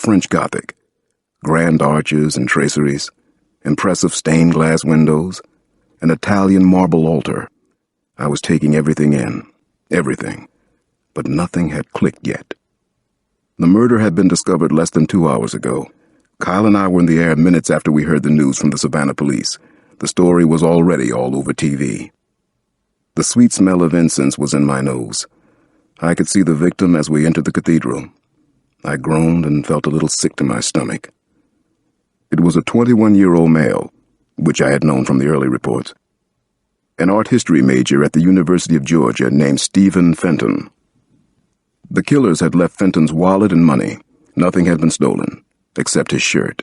French Gothic, grand arches and traceries, impressive stained glass windows, an Italian marble altar. I was taking everything in, everything, but nothing had clicked yet. The murder had been discovered less than 2 hours ago. Kyle and I were in the air minutes after we heard the news from the Savannah police. The story was already all over TV. The sweet smell of incense was in my nose. I could see the victim as we entered the cathedral. I groaned and felt a little sick to my stomach. It was a 21-year-old male, which I had known from the early reports. An art history major at the University of Georgia named Stephen Fenton. The killers had left Fenton's wallet and money. Nothing had been stolen, except his shirt.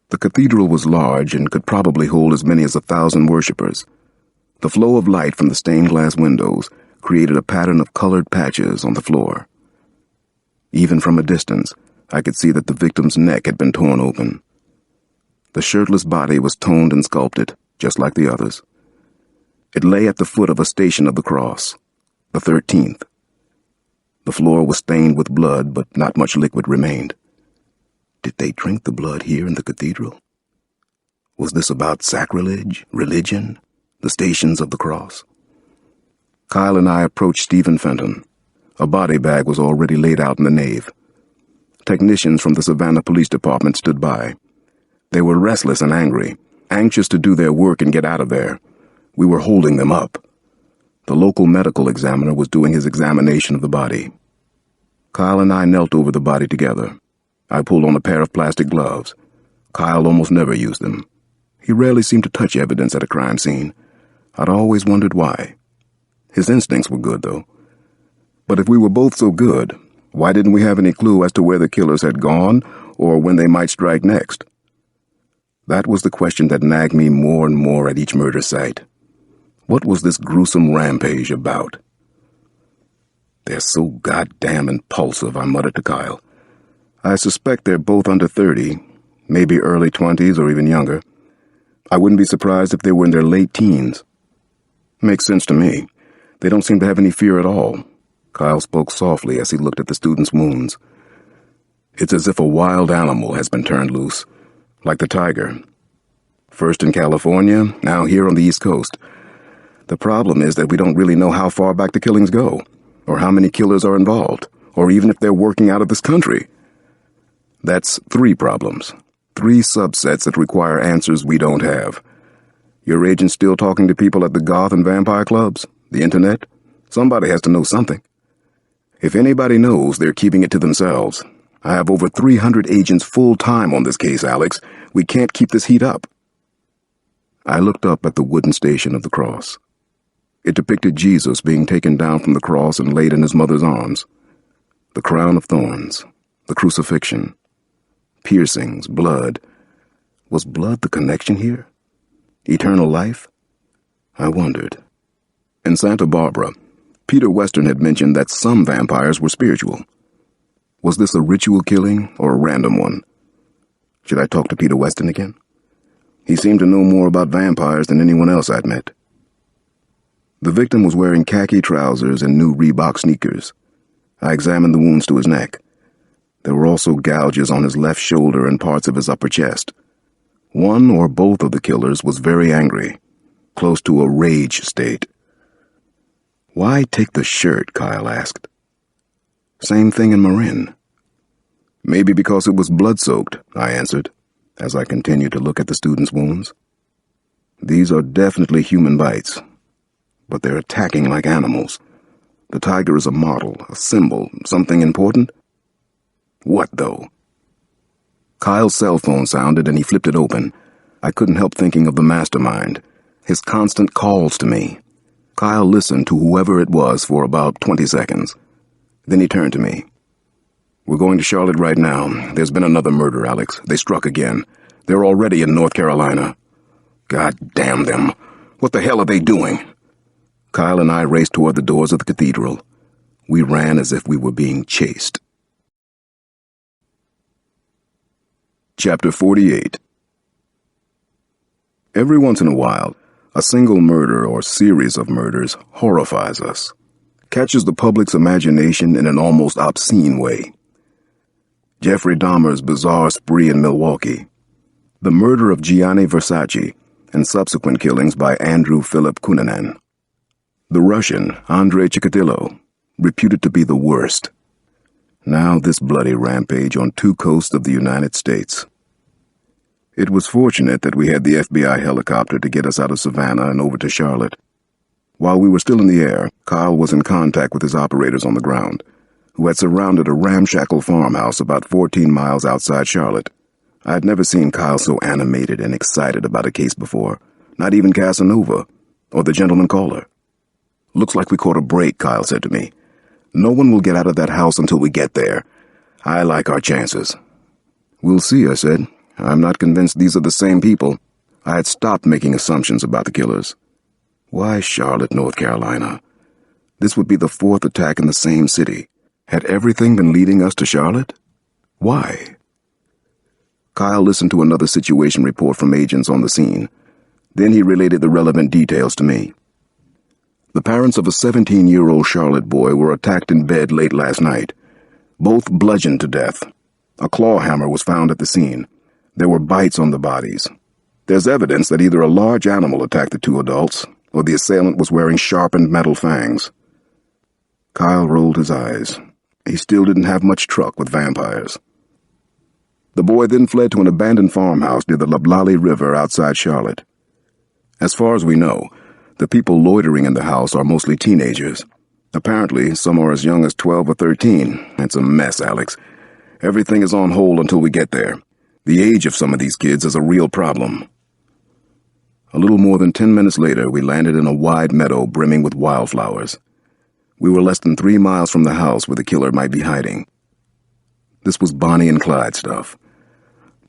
The cathedral was large and could probably hold as many as 1,000 worshippers. The flow of light from the stained glass windows created a pattern of colored patches on the floor. Even from a distance, I could see that the victim's neck had been torn open. The shirtless body was toned and sculpted, just like the others. It lay at the foot of a station of the cross, the 13th. The floor was stained with blood, but not much liquid remained. Did they drink the blood here in the cathedral? Was this about sacrilege, religion, the stations of the cross? Kyle and I approached Stephen Fenton. A body bag was already laid out in the nave. Technicians from the Savannah Police Department stood by. They were restless and angry, anxious to do their work and get out of there. We were holding them up. The local medical examiner was doing his examination of the body. Kyle and I knelt over the body together. I pulled on a pair of plastic gloves. Kyle almost never used them. He rarely seemed to touch evidence at a crime scene. I'd always wondered why. His instincts were good, though. But if we were both so good, why didn't we have any clue as to where the killers had gone or when they might strike next? That was the question that nagged me more and more at each murder site. What was this gruesome rampage about? They're so goddamn impulsive, I muttered to Kyle. I suspect they're both under 30, maybe early 20s or even younger. I wouldn't be surprised if they were in their late teens. Makes sense to me. They don't seem to have any fear at all. Kyle spoke softly as he looked at the student's wounds. It's as if a wild animal has been turned loose, like the tiger. First in California, now here on the East Coast. The problem is that we don't really know how far back the killings go, or how many killers are involved, or even if they're working out of this country. That's 3 problems, 3 subsets that require answers we don't have. Your agent still talking to people at the goth and vampire clubs? The internet? Somebody has to know something. If anybody knows, they're keeping it to themselves. I have over 300 agents full-time on this case, Alex. We can't keep this heat up. I looked up at the wooden station of the cross. It depicted Jesus being taken down from the cross and laid in his mother's arms. The crown of thorns, the crucifixion, piercings, blood. Was blood the connection here? Eternal life? I wondered. In Santa Barbara, Peter Western had mentioned that some vampires were spiritual. Was this a ritual killing or a random one? Should I talk to Peter Weston again? He seemed to know more about vampires than anyone else I'd met. The victim was wearing khaki trousers and new Reebok sneakers. I examined the wounds to his neck. There were also gouges on his left shoulder and parts of his upper chest. One or both of the killers was very angry, close to a rage state. Why take the shirt? Kyle asked. Same thing in Marin. Maybe because it was blood-soaked, I answered, as I continued to look at the student's wounds. These are definitely human bites, but they're attacking like animals. The tiger is a model, a symbol, something important. What, though? Kyle's cell phone sounded and he flipped it open. I couldn't help thinking of the mastermind, his constant calls to me. Kyle listened to whoever it was for about 20 seconds. Then he turned to me. We're going to Charlotte right now. There's been another murder, Alex. They struck again. They're already in North Carolina. God damn them. What the hell are they doing? Kyle and I raced toward the doors of the cathedral. We ran as if we were being chased. Chapter 48. Every once in a while, a single murder or series of murders horrifies us, catches the public's imagination in an almost obscene way. Jeffrey Dahmer's bizarre spree in Milwaukee, the murder of Gianni Versace, and subsequent killings by Andrew Philip Cunanan. The Russian, Andrei Chikatilo, reputed to be the worst. Now this bloody rampage on 2 coasts of the United States. It was fortunate that we had the FBI helicopter to get us out of Savannah and over to Charlotte. While we were still in the air, Kyle was in contact with his operators on the ground, who had surrounded a ramshackle farmhouse about 14 miles outside Charlotte. I had never seen Kyle so animated and excited about a case before, not even Casanova or the gentleman caller. "Looks like we caught a break," Kyle said to me. "No one will get out of that house until we get there. I like our chances." "We'll see," I said. "I'm not convinced these are the same people." I had stopped making assumptions about the killers. Why Charlotte, North Carolina? This would be the 4th attack in the same city. Had everything been leading us to Charlotte? Why? Kyle listened to another situation report from agents on the scene. Then he related the relevant details to me. The parents of a 17-year-old Charlotte boy were attacked in bed late last night. Both bludgeoned to death. A claw hammer was found at the scene. There were bites on the bodies. There's evidence that either a large animal attacked the 2 adults, or the assailant was wearing sharpened metal fangs. Kyle rolled his eyes. He still didn't have much truck with vampires. The boy then fled to an abandoned farmhouse near the Loblolly River outside Charlotte. As far as we know, the people loitering in the house are mostly teenagers. Apparently, some are as young as 12 or 13. It's a mess, Alex. Everything is on hold until we get there. The age of some of these kids is a real problem. A little more than 10 minutes later, we landed in a wide meadow brimming with wildflowers. We were less than 3 miles from the house where the killer might be hiding. This was Bonnie and Clyde stuff.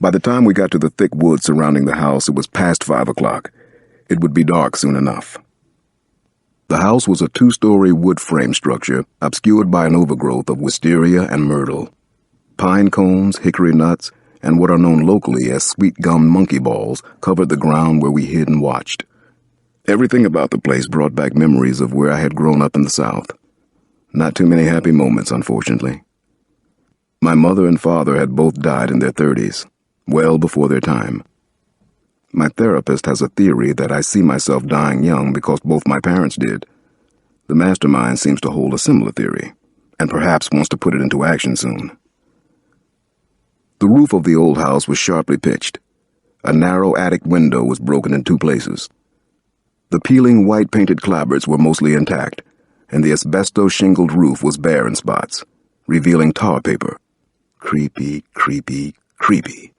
By the time we got to the thick woods surrounding the house, it was past 5 o'clock. It would be dark soon enough. The house was a 2-story wood frame structure obscured by an overgrowth of wisteria and myrtle. Pine cones, hickory nuts, and what are known locally as sweet-gum monkey balls covered the ground where we hid and watched. Everything about the place brought back memories of where I had grown up in the South. Not too many happy moments, unfortunately. My mother and father had both died in their 30s, well before their time. My therapist has a theory that I see myself dying young because both my parents did. The mastermind seems to hold a similar theory, and perhaps wants to put it into action soon. The roof of the old house was sharply pitched. A narrow attic window was broken in 2 places. The peeling white-painted clapboards were mostly intact, and the asbestos-shingled roof was bare in spots, revealing tar paper. Creepy, creepy, creepy.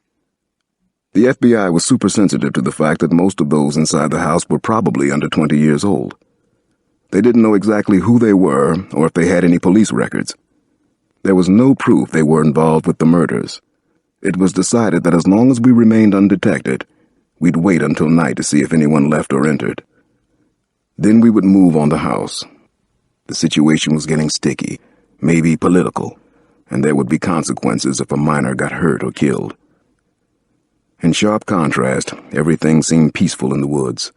The FBI was super sensitive to the fact that most of those inside the house were probably under 20 years old. They didn't know exactly who they were or if they had any police records. There was no proof they were involved with the murders. It was decided that as long as we remained undetected, we'd wait until night to see if anyone left or entered. Then we would move on the house. The situation was getting sticky, maybe political, and there would be consequences if a minor got hurt or killed. In sharp contrast, everything seemed peaceful in the woods.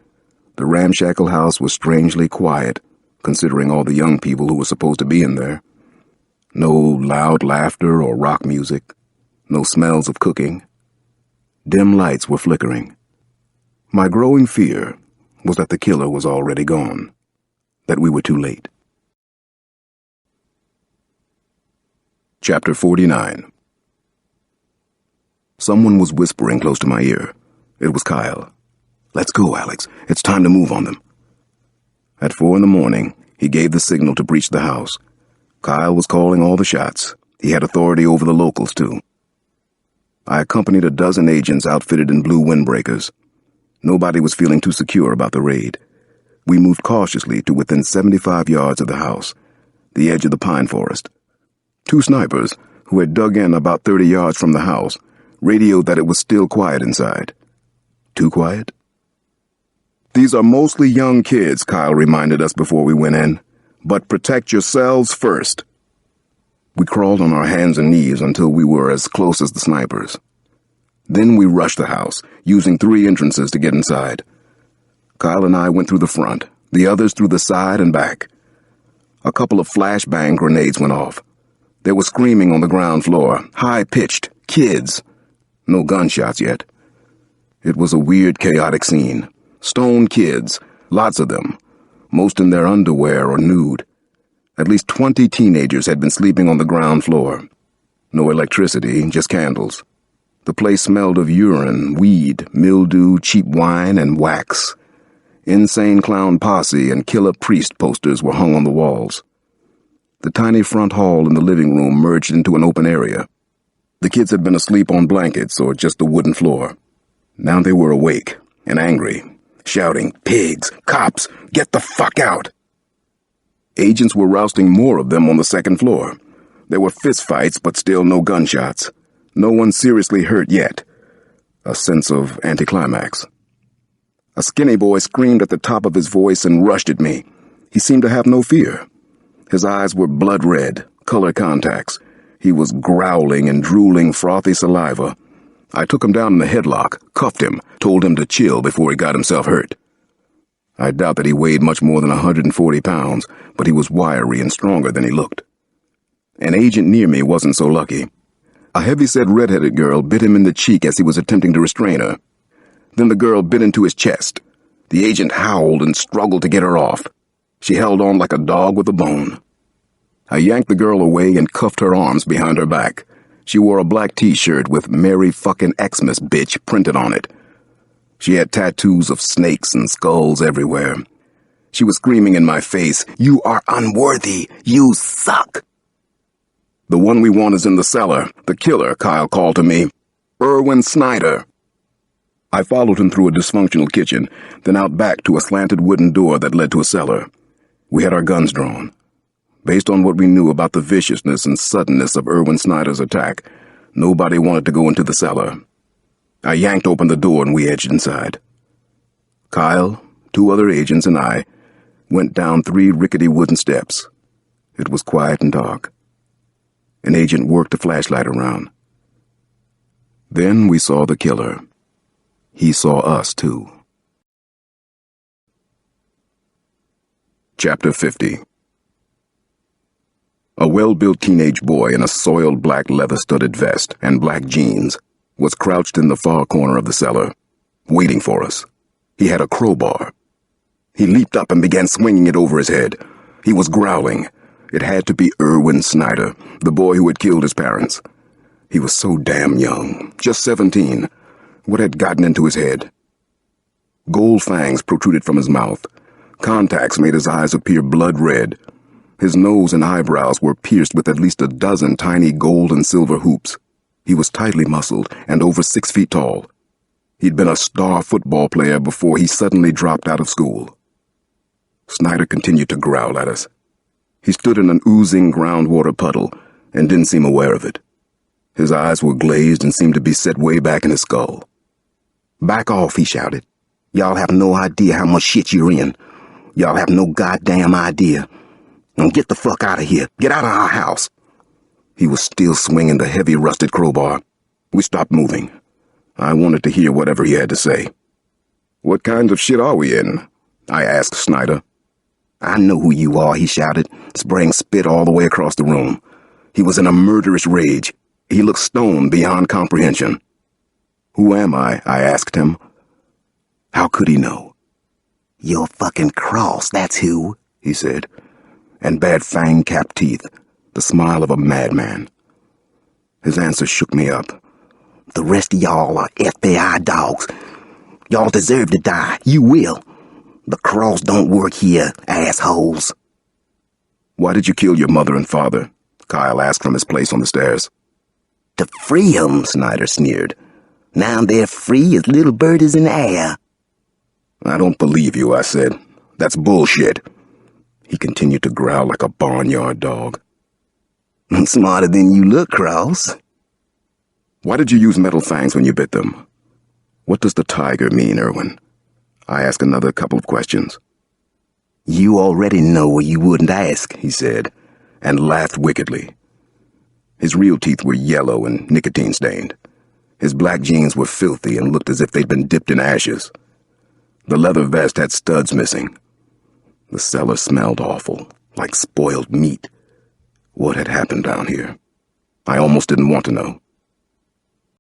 The ramshackle house was strangely quiet, considering all the young people who were supposed to be in there. No loud laughter or rock music. No smells of cooking. Dim lights were flickering. My growing fear was that the killer was already gone, that we were too late. Chapter 49. Someone was whispering close to my ear. It was Kyle. "Let's go, Alex. It's time to move on them." At 4 a.m, he gave the signal to breach the house. Kyle was calling all the shots. He had authority over the locals, too. I accompanied a dozen agents outfitted in blue windbreakers. Nobody was feeling too secure about the raid. We moved cautiously to within 75 yards of the house, the edge of the pine forest. 2 snipers, who had dug in about 30 yards from the house, radioed that it was still quiet inside. Too quiet? "These are mostly young kids," Kyle reminded us before we went in. "But protect yourselves first." We crawled on our hands and knees until we were as close as the snipers. Then we rushed the house, using 3 entrances to get inside. Kyle and I went through the front, the others through the side and back. A couple of flashbang grenades went off. There was screaming on the ground floor, high-pitched, kids. No gunshots yet. It was a weird, chaotic scene. Stone kids, lots of them, most in their underwear or nude. At least 20 teenagers had been sleeping on the ground floor. No electricity, just candles. The place smelled of urine, weed, mildew, cheap wine, and wax. Insane clown posse and killer priest posters were hung on the walls. The tiny front hall in the living room merged into an open area. The kids had been asleep on blankets or just the wooden floor. Now they were awake and angry, shouting, "Pigs! Cops! Get the fuck out!" Agents were rousting more of them on the second floor. There were fistfights, but still no gunshots. No one seriously hurt yet. A sense of anticlimax. A skinny boy screamed at the top of his voice and rushed at me. He seemed to have no fear. His eyes were blood red, color contacts. He was growling and drooling frothy saliva. I took him down in a headlock, cuffed him, told him to chill before he got himself hurt. I doubt that he weighed much more than 140 pounds, but he was wiry and stronger than he looked. An agent near me wasn't so lucky. A heavy-set red-headed girl bit him in the cheek as he was attempting to restrain her. Then the girl bit into his chest. The agent howled and struggled to get her off. She held on like a dog with a bone. I yanked the girl away and cuffed her arms behind her back. She wore a black t-shirt with "Merry fucking Xmas, bitch" printed on it. She had tattoos of snakes and skulls everywhere. She was screaming in my face, "You are unworthy! You suck!" "The one we want is in the cellar. The killer," Kyle called to me. "Erwin Snyder." I followed him through a dysfunctional kitchen, then out back to a slanted wooden door that led to a cellar. We had our guns drawn. Based on what we knew about the viciousness and suddenness of Erwin Snyder's attack, nobody wanted to go into the cellar. I yanked open the door and we edged inside. Kyle, 2 other agents, and I went down 3 rickety wooden steps. It was quiet and dark. An agent worked a flashlight around. Then we saw the killer. He saw us, too. Chapter 50. A well-built teenage boy in a soiled black leather-studded vest and black jeans was crouched in the far corner of the cellar, waiting for us. He had a crowbar. He leaped up and began swinging it over his head. He was growling. It had to be Erwin Snyder, the boy who had killed his parents. He was so damn young, just 17. What had gotten into his head? Gold fangs protruded from his mouth. Contacts made his eyes appear blood red. His nose and eyebrows were pierced with at least a dozen tiny gold and silver hoops. He was tightly muscled and over 6 feet tall. He'd been a star football player before he suddenly dropped out of school. Snyder continued to growl at us. He stood in an oozing groundwater puddle and didn't seem aware of it. His eyes were glazed and seemed to be set way back in his skull. "Back off," he shouted. "Y'all have no idea how much shit you're in. Y'all have no goddamn idea. Now get the fuck out of here. Get out of our house." He was still swinging the heavy rusted crowbar. We stopped moving. I wanted to hear whatever he had to say. "What kind of shit are we in?" I asked Snyder. "I know who you are," he shouted, spraying spit all the way across the room. He was in a murderous rage. He looked stoned beyond comprehension. "Who am I?" I asked him. How could he know? "You're fucking Cross, that's who," he said, and bad fang-capped teeth, the smile of a madman. His answer shook me up. "The rest of y'all are FBI dogs. Y'all deserve to die. You will. The Cross don't work here, assholes." "Why did you kill your mother and father?" Kyle asked from his place on the stairs. "To free 'em," Snyder sneered. "Now they're free as little birdies in the air." "I don't believe you," I said. "That's bullshit." He continued to growl like a barnyard dog. "Smarter than you look, Cross." "Why did you use metal fangs when you bit them? What does the tiger mean, Erwin?" I asked another couple of questions. "You already know or you wouldn't ask," he said, and laughed wickedly. His real teeth were yellow and nicotine-stained. His black jeans were filthy and looked as if they'd been dipped in ashes. The leather vest had studs missing. The cellar smelled awful, like spoiled meat. What had happened down here? I almost didn't want to know.